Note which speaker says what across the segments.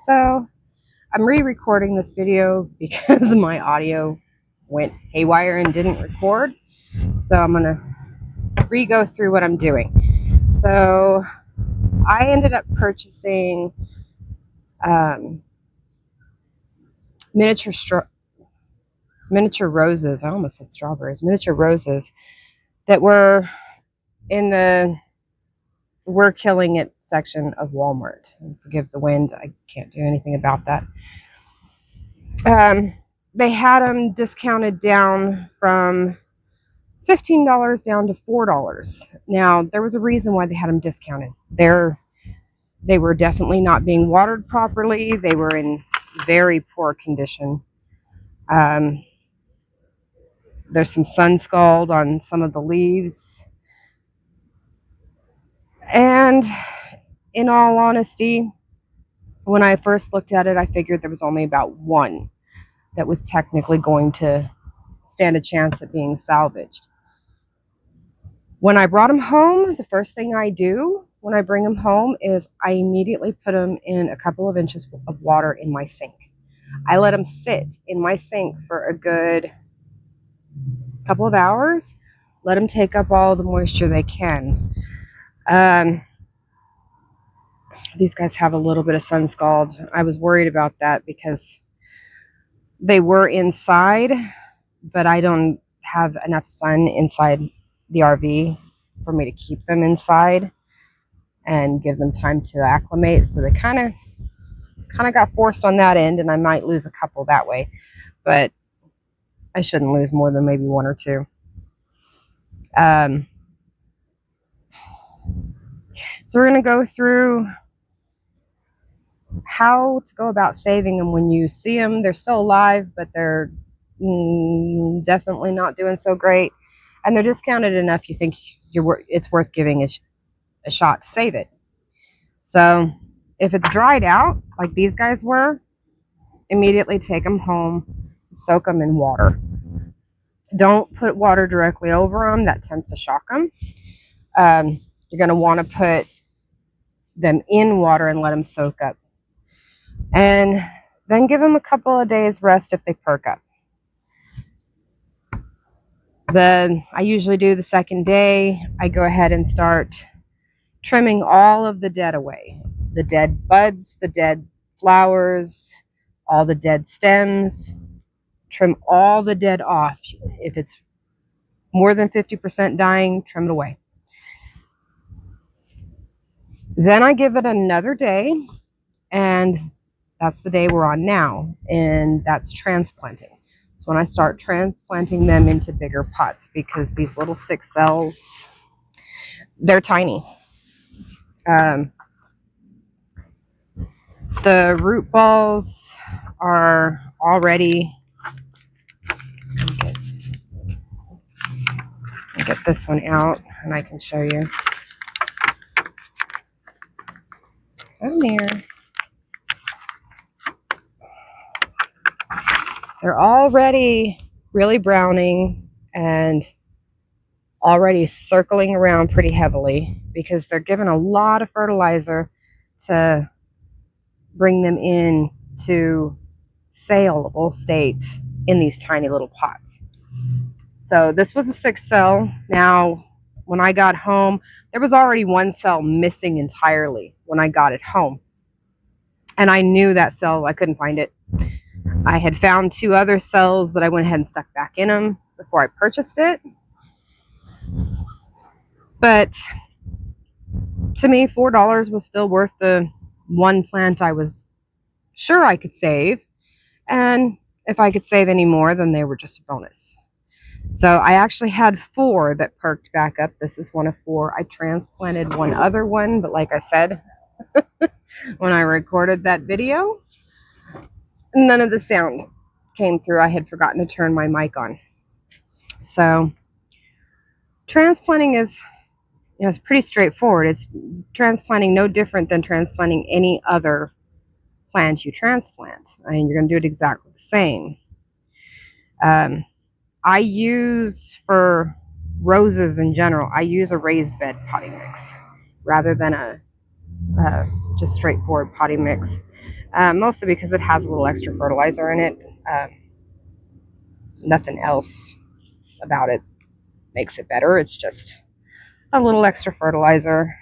Speaker 1: So I'm re-recording this video because my audio went haywire and didn't record. So I'm gonna re-go through what I'm doing. So I ended up purchasing miniature roses. I almost said strawberries. Miniature roses that were in the "we're killing it" section of Walmart. And forgive the wind, I can't do anything about that. They had them discounted down from $15 down to $4. Now, there was a reason why they had them discounted. They were definitely not being watered properly. They were in very poor condition. There's some sun scald on some of the leaves. And in all honesty, when I first looked at it, I figured there was only about one that was technically going to stand a chance at being salvaged. When I brought them home, the first thing I do when I bring them home is I immediately put them in a couple of inches of water in my sink. I let them sit in my sink for a good couple of hours, let them take up all the moisture they can. These guys have a little bit of sun scald. I was worried about that because they were inside, but I don't have enough sun inside the RV for me to keep them inside and give them time to acclimate. So they kind of got forced on that end, and I might lose a couple that way, but I shouldn't lose more than maybe one or two. So we're going to go through how to go about saving them when you see them. They're still alive, but they're definitely not doing so great, and they're discounted enough you think it's worth giving a shot to save it. So if it's dried out like these guys were, immediately take them home, soak them in water. Don't put water directly over them. That tends to shock them. You're going to want to put them in water and let them soak up. And then give them a couple of days rest if they perk up. Then I usually do the second day. I go ahead and start trimming all of the dead away. The dead buds, the dead flowers, all the dead stems. Trim all the dead off. If it's more than 50% dying, trim it away. Then I give it another day, and that's the day we're on now, and that's transplanting. It's when I start transplanting them into bigger pots, because these little 6 cells, they're tiny. The root balls are already, get this one out and I can show you. Come here. They're already really browning and already circling around pretty heavily because they're given a lot of fertilizer to bring them in to saleable state in these tiny little pots. So this was a 6 cell. Now, when I got home, there was already 1 cell missing entirely when I got it home. And I knew that cell, I couldn't find it. I had found 2 other cells that I went ahead and stuck back in them before I purchased it. But to me, $4 was still worth the 1 plant I was sure I could save. And if I could save any more, then they were just a bonus. So I actually had 4 that perked back up. This is one of 4. I transplanted 1 other one, but like I said, when I recorded that video, none of the sound came through. I had forgotten to turn my mic on. So transplanting is, it's pretty straightforward. It's transplanting no different than transplanting any other plant you transplant. I mean, you're going to do it exactly the same. I use, for roses in general, I use a raised bed potting mix rather than a just straightforward potting mix. mostly because it has a little extra fertilizer in it. Nothing else about it makes it better. It's just a little extra fertilizer.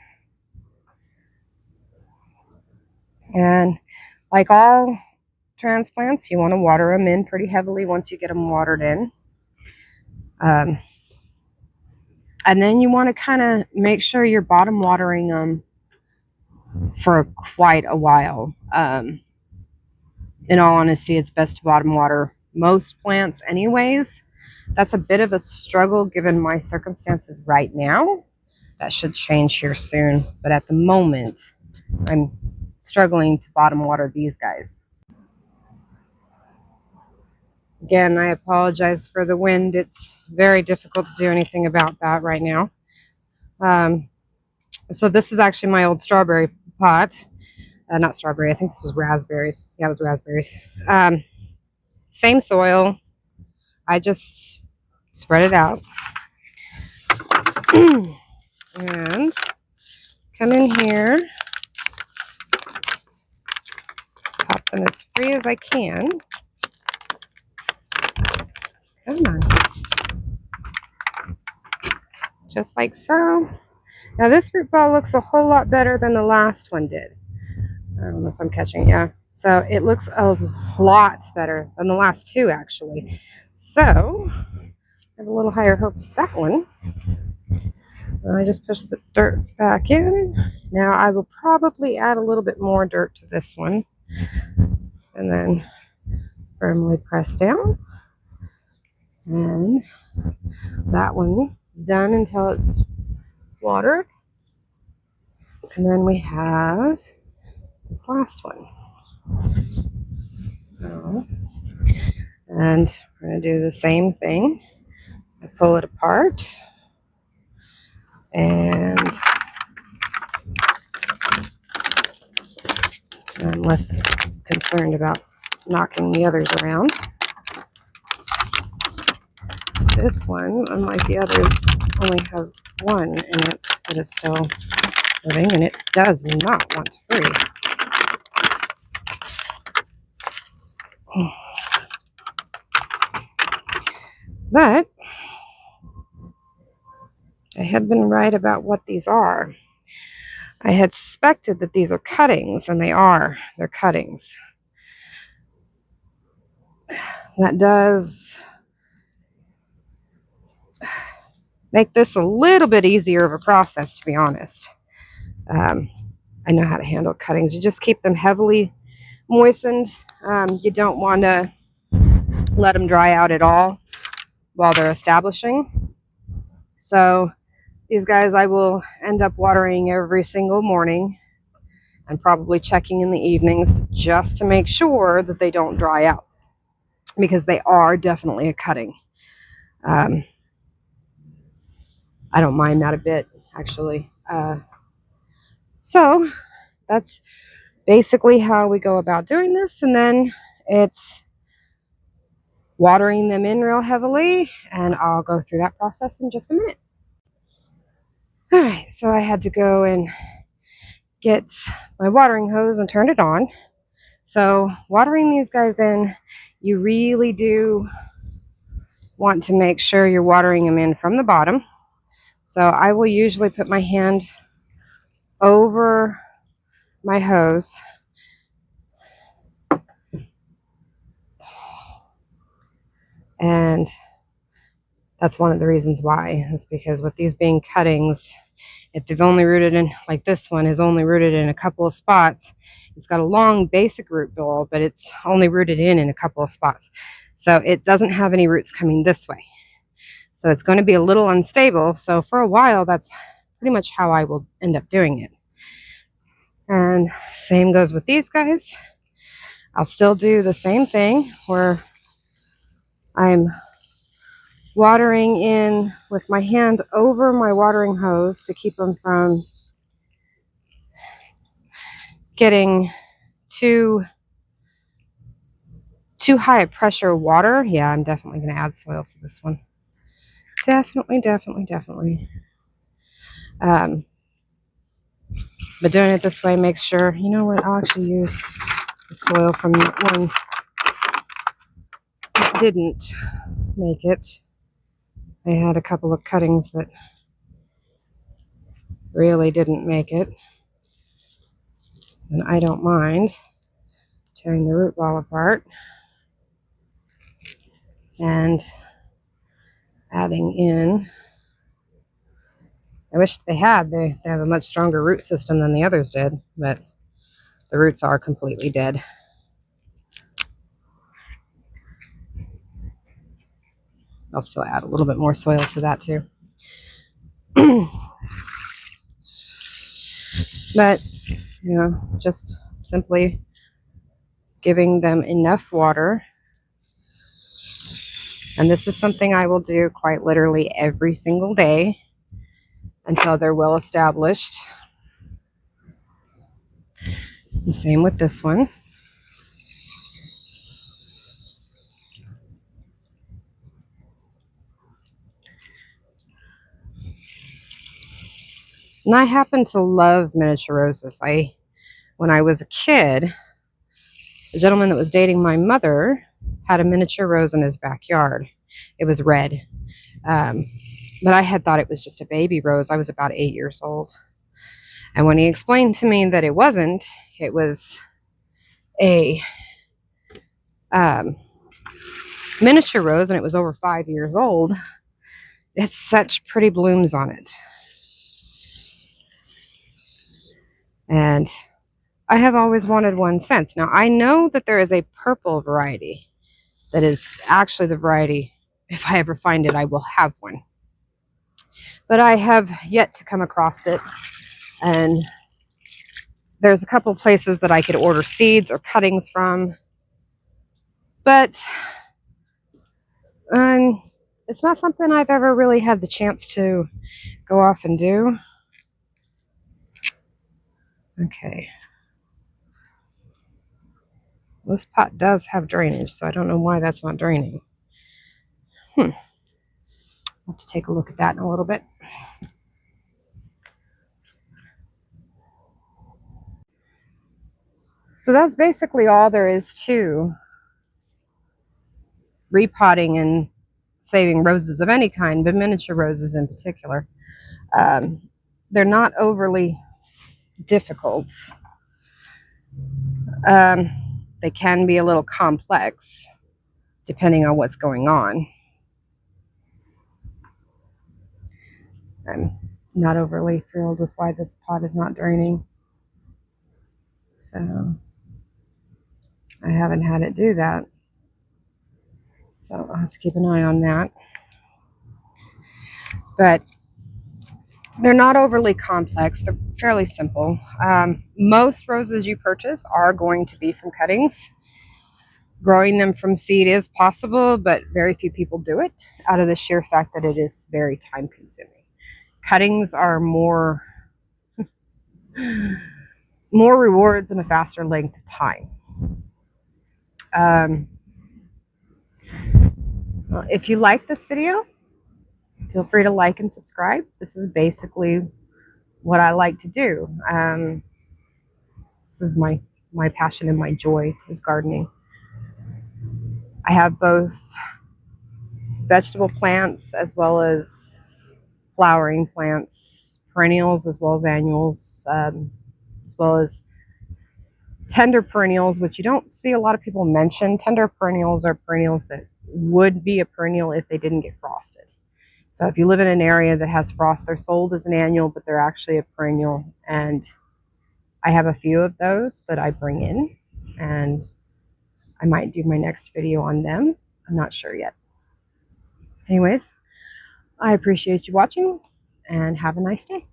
Speaker 1: And like all transplants, you want to water them in pretty heavily once you get them watered in. And then you want to kind of make sure you're bottom watering them for quite a while. In all honesty, it's best to bottom water most plants anyways. That's a bit of a struggle given my circumstances right now. That should change here soon. But at the moment, I'm struggling to bottom water these guys. Again, I apologize for the wind. It's very difficult to do anything about that right now. So this is actually my old strawberry pot. Not strawberry, I think this was raspberries. Yeah, it was raspberries. Same soil. I just spread it out. And come in here. Pop them as free as I can. Come on. Just like so. Now this root ball looks a whole lot better than the last one did. I don't know if I'm catching it. Yeah. So it looks a lot better than the last two, actually. So I have a little higher hopes of that one. And I just push the dirt back in. Now I will probably add a little bit more dirt to this one. And then firmly press down. And that one is done until it's watered. And then we have this last one. And we're going to do the same thing. I pull it apart. And I'm less concerned about knocking the others around. This one, unlike the others, only has one in it that is still living, and it does not want to breathe. But I had been right about what these are. I had suspected that these are cuttings, and they are. They're cuttings. That does make this a little bit easier of a process, to be honest. I know how to handle cuttings. You just keep them heavily moistened. You don't want to let them dry out at all while they're establishing. So these guys I will end up watering every single morning and probably checking in the evenings just to make sure that they don't dry out, because they are definitely a cutting. I don't mind that a bit, actually. So that's basically how we go about doing this. And then it's watering them in real heavily, and I'll go through that process in just a minute. All right, so I had to go and get my watering hose and turn it on. So watering these guys in, you really do want to make sure you're watering them in from the bottom. So I will usually put my hand over my hose and that's one of the reasons why, is because with these being cuttings, if they've only rooted in, like this one is only rooted in a couple of spots, it's got a long basic root ball, but it's only rooted in a couple of spots. So it doesn't have any roots coming this way. So it's going to be a little unstable. So for a while, that's pretty much how I will end up doing it. And same goes with these guys. I'll still do the same thing where I'm watering in with my hand over my watering hose to keep them from getting too high a pressure water. Yeah, I'm definitely going to add soil to this one. Definitely. But doing it this way makes sure, you know what, I'll actually use the soil from that one didn't make it. I had a couple of cuttings that really didn't make it. And I don't mind tearing the root ball apart and adding in. I wish they have a much stronger root system than the others did, but the roots are completely dead. I'll still add a little bit more soil to that too. But, you know, just simply giving them enough water. And this is something I will do quite literally every single day until they're well established. The same with this one. And I happen to love miniature roses. When I was a kid, the gentleman that was dating my mother had a miniature rose in his backyard. It was red. But I had thought it was just a baby rose. I was about 8 years old. And when he explained to me that it wasn't, it was a miniature rose and it was over 5 years old, it had such pretty blooms on it. And I have always wanted one since. Now, I know that there is a purple variety that is actually the variety, if I ever find it, I will have one. But I have yet to come across it. And there's a couple places that I could order seeds or cuttings from. But it's not something I've ever really had the chance to go off and do. Okay. This pot does have drainage, so I don't know why that's not draining. I'll have to take a look at that in a little bit. So that's basically all there is to repotting and saving roses of any kind, but miniature roses in particular. They're not overly difficult. They can be a little complex depending on what's going on. I'm not overly thrilled with why this pot is not draining. So I haven't had it do that. So I'll have to keep an eye on that. But they're not overly complex. They're fairly simple. Most roses you purchase are going to be from cuttings. Growing them from seed is possible, but very few people do it out of the sheer fact that it is very time consuming. Cuttings are more rewards in a faster length of time. Well, if you like this video, feel free to like and subscribe. This is basically what I like to do. This is my passion and my joy is gardening. I have both vegetable plants as well as flowering plants, perennials as well as annuals, as well as tender perennials, which you don't see a lot of people mention. Tender perennials are perennials that would be a perennial if they didn't get frosted. So if you live in an area that has frost, they're sold as an annual, but they're actually a perennial. And I have a few of those that I bring in, and I might do my next video on them. I'm not sure yet. Anyways, I appreciate you watching and have a nice day.